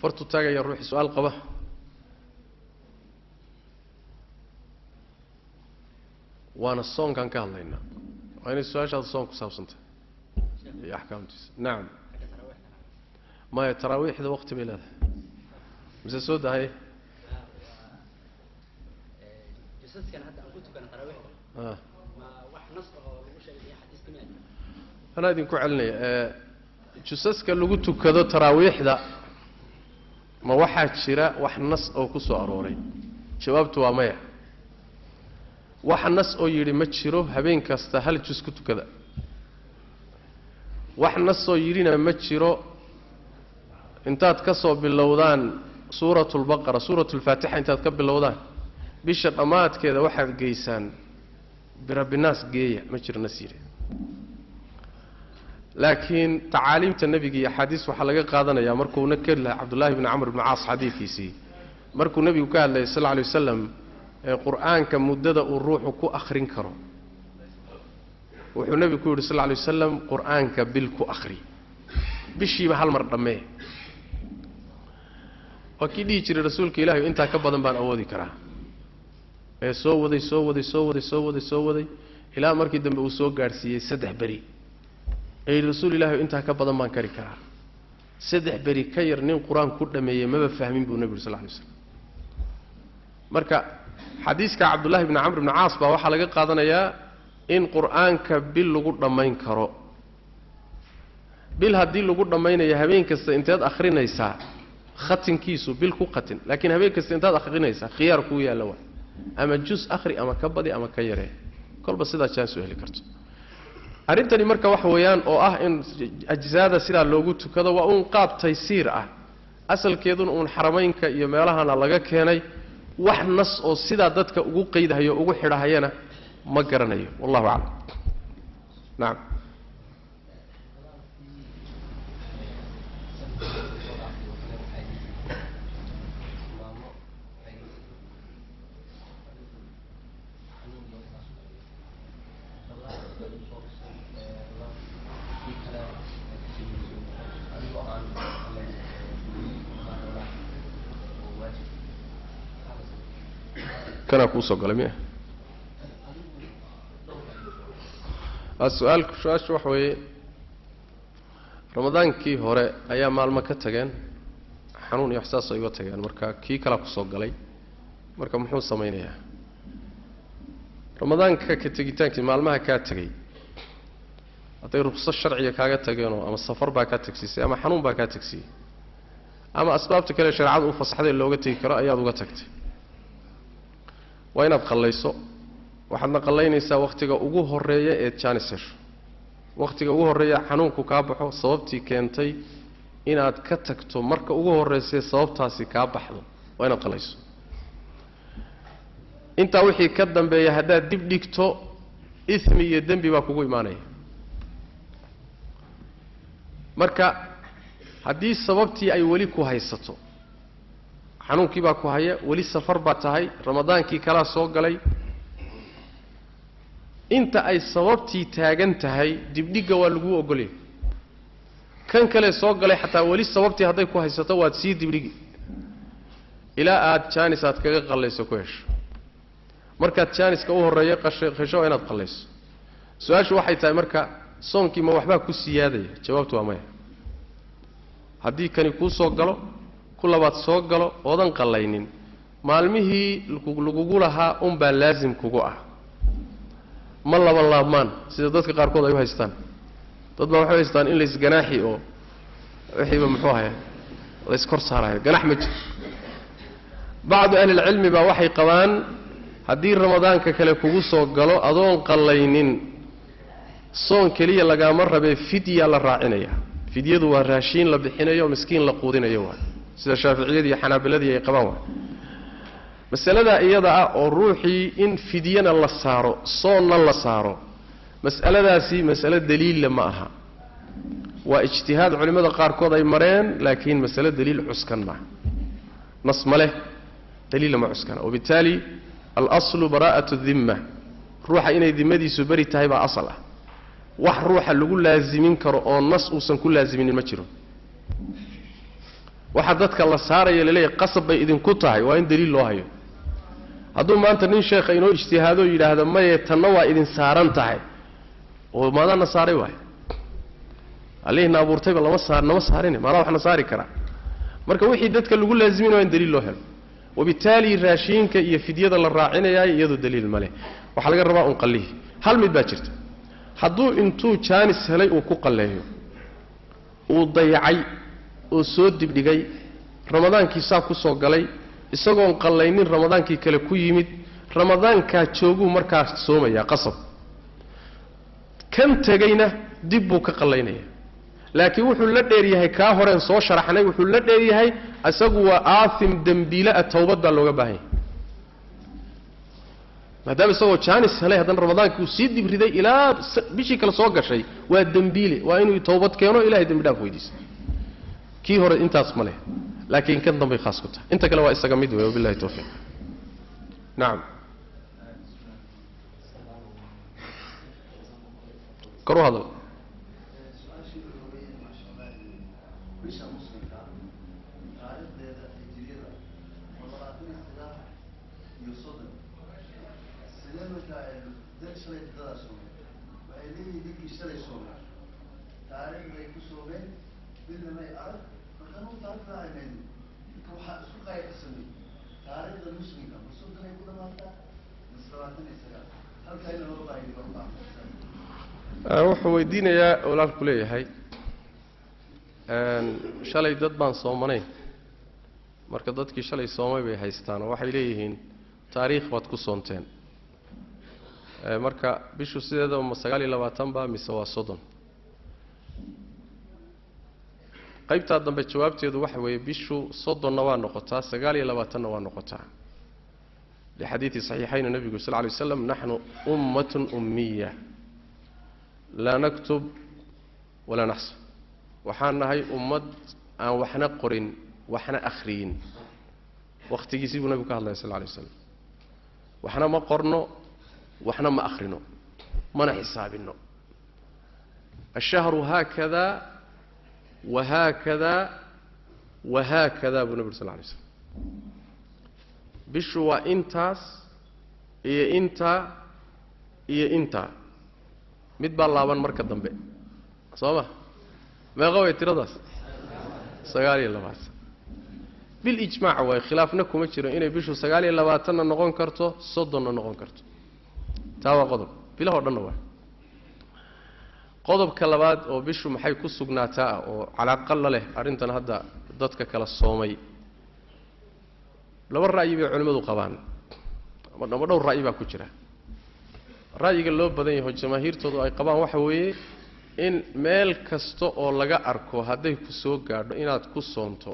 فرتو تاجا يروح سؤال قبه وانا الصون كان كهلينا وين السؤال هذا الصون كسابسنت يا احكامتي نعم ما التراويح ذا وقت ميلاد مس سود هاي جسد كان حتى قلت كان تراويح ما wax nas oo lagu sheegay xadiis kamid ana idin ku celinay jusaska lagu tukado taraawixda ma waxa jira wax nas oo ku soo arooray jawaabtu waa maya wax nas oo yiri ma jiro habeen kasta hal jus ku tukada wax nas oo yirina ma jiro intaad ka soo bilowdaan suuratul baqara suuratul faatiha intaad ka bilowdaan bisha dhamaadkeeda waxaad geysaan birabbinaas geeya ma jiro nasiir laakiin tacaaliimta nabiga iyo xadiis waxa laga qaadanayaa markuu nakala Abdullah ibn Amr ibn Aas xadiiskiisi markuu nabigu ka hadlay sallallahu alayhi wasallam ee quraanka muddada uu ruuxu ku akhrin karo wuxuu nabigu ku yiri sallallahu alayhi wasallam quraanka bil ku akhri bishiiba hal mar dhamee wakidii jiray rasuulka Ilaahay inta ka badan baan awoodi karaa ee soo waday ilaa markii dambe uu soo gaarsiiyay 3 bari ee rasuul Ilaahay inta ka badan baan kari karaa 3 bari ka yar nin quraan ku dhameeyay ma fahmin buu nabiga sallallahu alayhi wasallam marka xadiiska Abdullah ibn Amr ibn Aas baa waxa laga qaadanayaa in quraanka bil lagu dhameyn karo bil hadii lagu dhameeyay habeen kasta intaad akhrinaysaa khatinkiisu bil ku qatin laakiin habeen kasta intaad akhrinaysaa khiyaar ku yaala waa ama juz akhri ama ka badi ama ka yaree kolba sida chance u heli karto arintani marka wax weeyaan oo ah in ajzaada sida loogu tukado waa un qaab taysiir ah asalkeeduna un xarameynka iyo meelahana laga keenay wax nas oo sida dadka ugu qeydhayo ugu xidhahayana ma garanayo wallahu a'lam naam كنا كوسو قلميه السؤال شاش وحوي رمضان كي هوري ايام مالما كتغين xanuun iyo xasaas ay uga tageen marka kii kala ku soo galay marka muxuu sameeyay ramadaanka ka tagitaankii maalmaha ka tagay haday ruqsad sharciga kaaga tageen ama safar baa ka tagsisay ama xanuun baa ka tagsiyay ama asbaabta kale sharciga u fasaxday looga tagi karo ayaad uga tagtay waa inaad qallayso waxaadna qallaynaysaa waqtiga ugu horeeya ee jaanisir waqtiga ugu horeeya xanuunku ka baxo sababtii keentay inaad ka tagto marka ugu horeysay sababtaasi ka baxdo waa inaad qalayso inta wixii ka dambeeya hadaa dib dhigto ismi iyo dambi baa kugu iimaanaya marka hadii sababtii ay wali ku haysato xanuunkii baa ku haya wali safar baa tahay ramadaankii kala soo galay inta ay sababtii taagan tahay dibdhiga waa lagu ogolay kan kale soo galay xataa wali sababtii haday ku haysato waad sii dibdhigi ilaa aad jaanisad kaga qalayso ku hesho marka jaaniska u horeeyo qasho inaad qalayso su'aashu waxay tahay marka soonkii ma waxba ku siyaadaya jawaabtu waa maya hadii kani ku soo galo kulabaad soo galo oodan qalaynin maalmihii lagu lahaa baa laazim kugu ah ma laba laabmaan sida dadka qaar kood ay u haystaan dad baa waxay haystaan in la isganaaxi oo wixii muxuu ahaa la iskor saarayo ganax ma jiro baad ahli ilmi baa waxay qabaan hadii ramadaanka kale kugu soo galo adoon qalaynin soon kaliya laga ma rabe fidya la raacinaya fidyadu waa raashin la bixinayo miskiin la quudinayo waa sida shaafiiciyada iyo xanaabilada ay qabaan waa masalada iyada ah oo ruuxii in fidyana la saaro soonna la saaro mas'aladaasi mas'ala daliil ma aha waa ijtihaad culimada qaar kood ay mareen laakiin mas'ala daliil cuskan ma nas male daliil ma cuskan oo bitali al-aslu bara'atu dhimma ruuxa inay dimadiisu bari tahay baa asal ah wax ruuxa lagu laazimin karo oo nas uusan ku laazimin ma jiro waxa dadka la saaraya leeyahay qasab bay idinku tahay waa in daliil loo hayo hadduu maanta nin sheekha inoo ijtihaado yidhaahdo maye tanna waa idin saaran tahay oo maadana saaray waay allihina abuurtayba nama saarin maadaa waxna saari karaa marka wixii dadka lagu laazimin waa in daliil loo helo وبالتالي raashinka iyo fidyada la raacinayay iyadu daliil male waxa laga rabaa qallihi hal mid baa jirta haduu intuu jaanis helay uu ku qalleeyo uu dayacay oo soo dibdhigay ramadaankii saa ku soo galay isagoo qallaynin ramadaankii kale ku yimid ramadaanka joogu markaa soomaya qasab kan tagayna dib buu ka qallaynaya laakiin wuxuu la dheer yahay ka horeen soo sharaxnay wuxuu la dheer yahay asagu waa aathim dambiila tawbad baa looga baahan maadaama isagoo jaanis helay hadan ramadaankii uu sii dibriday ilaa bishii kala soo gashay waa dambiile waa inuu tawbad keeno ilaahay dambi dhaaf weydiisto kii hore intaas ma leh laakiin kan dambe khaas ku tahay inta kale waa isaga mid weeyo billahi tawfiiq naam karo hadal wuxuu weydiinayaa walaalku leeyahay shalay dad baan soomanay marka dadkii shalay soomay bay haystaan waxay leeyihiin taariikh baad ku soonteen marka bishu sideeda ma 29 ba mise waa 30 qaybta dambe jawaabteedu waxa weeye bishu 30 waa noqotaa 29 waa noqotaa لحديث صحيحين النبي صلى الله عليه وسلم نحن أمة أمية لا نكتب ولا نحسب وحنا هاي أمة وحنا قرن وحنا أخرين وقت يجيب النبي صلى الله عليه وسلم وحنا ما قرنه وحنا ما أخرنه ما نحسابنه الشهر هكذا وهكذا وهكذا بالنبي صلى الله عليه وسلم bishu waa intaas iyo inta mid baa laaban marka dambe sooma meeqa way tiradaas 29 bil ijmaac way khilaafna kuma jiro inay bishu 29 noqon karto 30 noqon karto taa qodob bilaha dhan waa qodobka labaad oo bishu maxay ku sugnaataa oo calaaqal leh arintan hadda dadka kala soomay laba ra'yi bay culimadu qabaan ama dhowr ra'yi baa ku jira ra'yiga loo badan yahay jamaahiirtoodu ay qabaan waxa weeye in meel kasta oo laga arko haday ku soo gaadho inaad ku soonto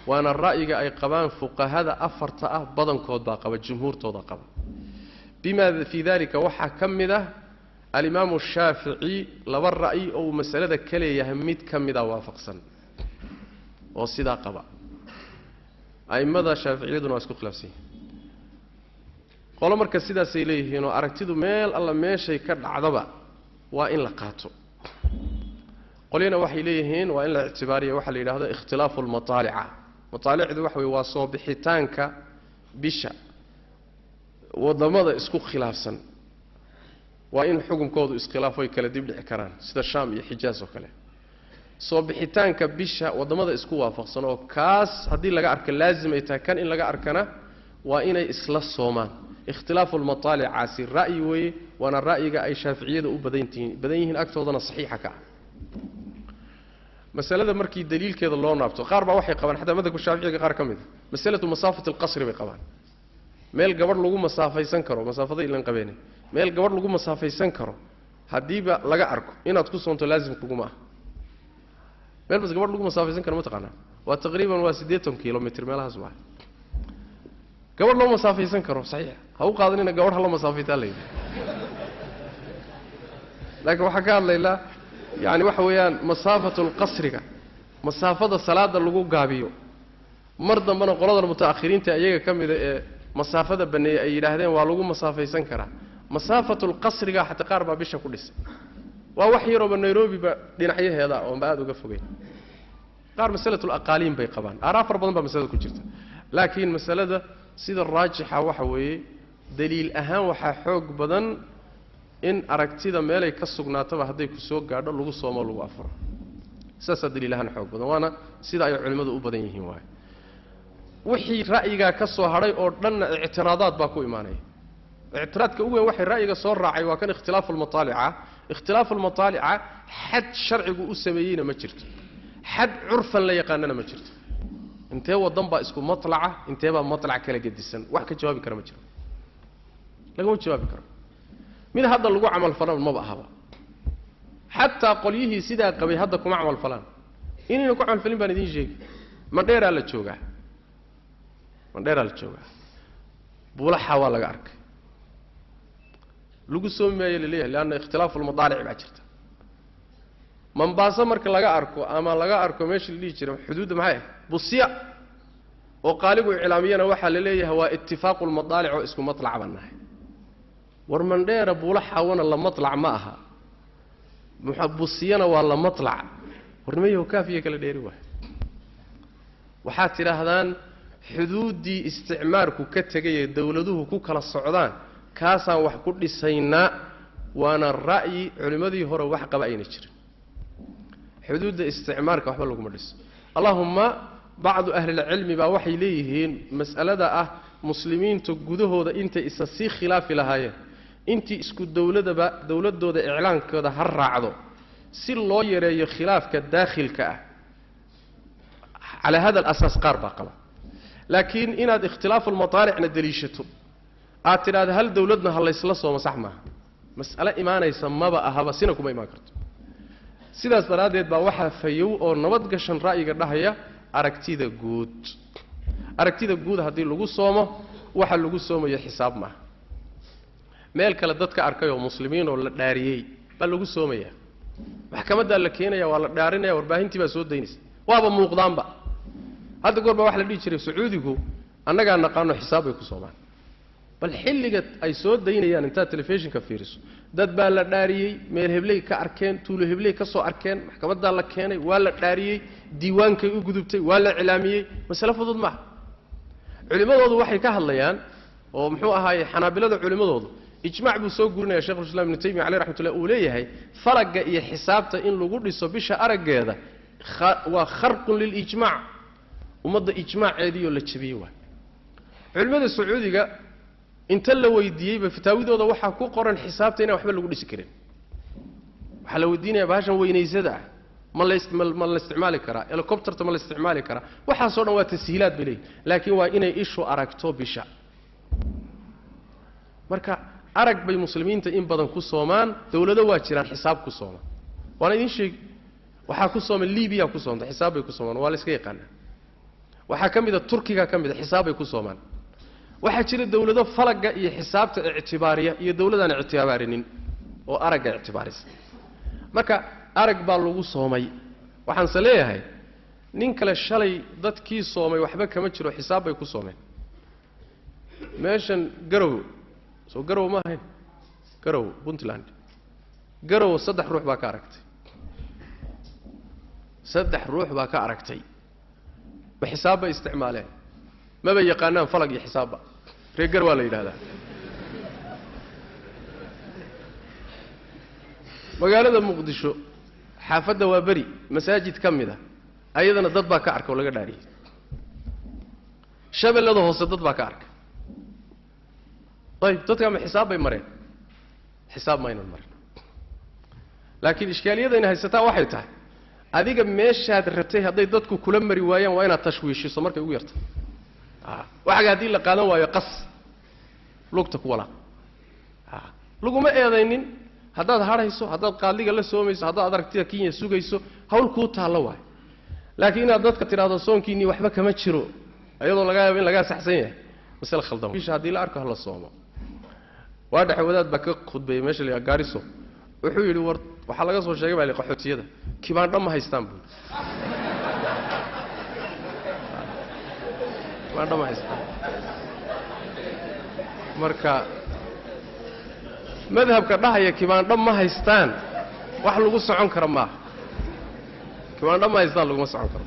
waana ra'yiga ay qabaan fuqahada afarta ah badankood baa qaba jumhuurtooda qaba bima fi dhalika waxa kamida al-imam ash-shafi'i laba ra'yi oo mas'alada kale yahay mid kamida waafaqsan oo sida qaba aimada shaafiiciyaduna waa isku khilaafsan qolo marka sidaas ay leeyihiin oo aragtidu meel alla meeshay ka dhacdaba waa in la qaato qolina waxay leeyihiin waa in la ictibaariyo waxa la yiraahdo ikhtilaafu al-mataali'a mataalicdu waxa way waa soo bixitaanka bisha wadamada isku khilaafsan waa in xukunkoodu iskhilaafo ay kala dib dhici karaan sida Shaam iyo Hijaaz oo kale soo bixitaanka bisha wadamada isku waafaqsan oo kaas hadii laga arko laazim ay tahay kan in laga arkana waa inay isla soomaan ikhtilaafu al-mataali'a si ra'yi way wana ra'yiga ay shaafiiciyada u badan yihiin agtoodana saxiixa ka masalada markii daliilkeeda loo naabto qaar baa waxay qabaan xataa madhabka shaafiiciga qaar kamid masaladu masaafatu al-qasr bay qabaan meel gabadh lagu masaafaysan karo masaafada ilan qabeene meel gabadh lagu masaafaysan karo hadiiba laga arko inaad ku soonto laazim kugu ma meel bas gabadh lagu masaafaysan karo ma taqaana waa taqriiban waa 80 kilomitir meelahaas waa gabadh loo masaafaysan karo saxiix ha u qaadanina gabadh la masaafayta leeyahay laakiin waxa ka hadlayla yaani waxa weeyaan masaafatu al-qasriga masaafada salaada lagu gaabiyo mar dambana qolada mutaakhiriinta iyaga kamid ee masaafada baneey ay yiraahdeen waa lagu masaafaysan karaa masaafatu al-qasriga hatta qaar baa bisha ku dhisay waa wax yar oo Nairobi ba dhinacyaheeda oo aad uga fogay qaar mas'alatul aqaaliin bay qabaan aaraafar badan baa masalada ku jirta laakiin masalada sida raajixa waxa weeye daliil ahaan waxa xoog badan in aragtida meelay ka sugnaataba hadday ku soo gaadho lagu soomo lagu afuro saasa daliil ahaan xoog badan waana sida ay culimadu u badan yihiin waay wixii ra'yiga ka soo haray oo dhan i'tiraadaad baa ku iimaanaya i'tiraadka ugu weyn waxa ra'yiga soo raacay waa kan ikhtilaaful mataali'a xad sharcigu u sameeyayna ma jirto xad curfan la yaqaanana ma jirto intee wadan baa isku matlaca intee baa matlac kala gedisan wax ka jawaabi kara ma jiro laga jawaabi karo mid hadda lagu amal falan ma bahaba hatta qoliyihii sidaa qabay hadda kuma amal falan inayna ku amal falin baan idin sheegay Mandheera la joogaa buulaha waa laga arkay lagu soo meeyay leeyahay laana ikhtilaaful madaalic baa jirta Mombasa marka laga arko ama laga arko meeshii la jiro xuduud maxay busiya oo qaaligu ilaamiyana waxa la leeyahay waa ittifaaqul madaalic oo isku matlac banahay war Mandheera buulaha wana la matlac ma aha busiyana waa la matlac warnimayo kaafiye kala dheeri waxa tiraahdaan xuduudii isticmaalku ka tagay dawladuhu ku kala socdaan kaasaan wax ku dhisayna waana ra'yi culimadii hore wax qaba ayna jirin xuduudda isticmaalka waxba lagu ma dhiso allahumma bacdu ahli ilmi baa waxay leeyihiin mas'alada ah muslimiinta gudahooda inta isa si khilaafi lahaayeen intii isku dawladooda iclaankooda har raacdo si loo yareeyo khilaafka daakhilka ah على هذا الأساس قاربا قبا لكن إن هذا اختلاف المطالع ندليشته أعتقد هل دولتنا هل يسلسوا ومسحمها مسألة إيمانة يسمى بقى هذا سينكم إيمان كرت سيدا سرادة بواحد فيو أو نبض قشن رأي قدها هي أركتيدا جود هذه اللجوء صومة واحد اللجوء صومة يحساب معه مالك لدتك أركيو مسلمين ولا داريي بل اللجوء صومة محكمة ده اللي كينا يا ولا دارنا يا ورباهين تبى سود دينيس وابا موقدان بقى هذا قول واحد اللي يشري سعوديكو أنا قاعد نقارن حسابه كصومان بل حلقت أي سود دينيان انت تلفزيون كفيرس دد بالا داري ميل هبلي كأركان طول هبلي كسو أركان محكمة ده الله كيني ولا داري ديوان كيوجدبتي ولا إعلامي مسألة فضل معه علماء هذا واحد كهالليان ومحوها هاي حنابلة علماء هذا إجماع بسوق قلنا يا شيخ الإسلام ابن تيمية عليه رحمة الله أوليه هاي فرق حسابته إن لو قلنا يصبش أرق هذا وخرق للإجماع ومضى إجماع عادي ولا تشبيه علماء السعودي انت لو ويديي بفتاويد ودا waxa ku qoran xisaabteena waxba lagu dhisi karin waxa la weydiinaya baashan weynaysada ma la isticmaali kara helicopterta ma la isticmaali kara waxa soo dhan waa tashiilaad bilay laakiin waa inay ishu aragto bisha marka arag bay muslimiinta in badan ku soomaan dawlado waa jiraan xisaab ku soomaan waana idin sheeg waxa ku sooman Liibiya ku soomta xisaab bay ku soomaan waa la iska yaqaan waxa kamida Turkiga kamida xisaab bay ku soomaan waxa jira dawlado falaga iyo xisaabta i'tibaariya iyo dawladana i'tibaarinin oo araga i'tibaaris marka arag baa lagu soomay waxaan saleeyahay nin kale shalay dadkii soomay waxba kama jiro xisaab bay ku soomeen meeshan garow ma ahayn garow Puntland garow saddex ruux baa ka aragtay بحساب استعماله ما بيقانان فلق حسابه ريقر ولا يلاده مقالة مقدشو حافظة وبري مساجد كمدة أيضا ضد باكارك ولا قداري شبل هذا هو ضد باكارك طيب تتكلم حساب مرين حساب ما ينمر لكن إشكالية إنها ستة واحدة adiga meeshaad rabtay haday dadku kula mari waayaan waa inaad tashwiishiso markay ugu yarto waxa hadii la qaadan waayo qas lugta ku wala luguma eedaynin hadaad harayso hadaad qaaliga la soomayso hadaad aragtida Kenya sugayso hawl ku taalo waay laakiin inaad dadka tiraado soonkiini waxba kama jiro ayadoo laga yaabo in laga saxsan yahay mas'ala khaldan fiish hadii la arko la soomo waa dhaxwadaad ba ka khudbay meesha la gaariso wuxuu yiri war waxa laga soo sheegay baa qaxootiyada kibaan dham haystaan buu kibaan dham haystaan marka madhabka dhahaya kibaan dham ma haystaan wax lagu socon karo ma kimaandha ma haystaa laguma socon karo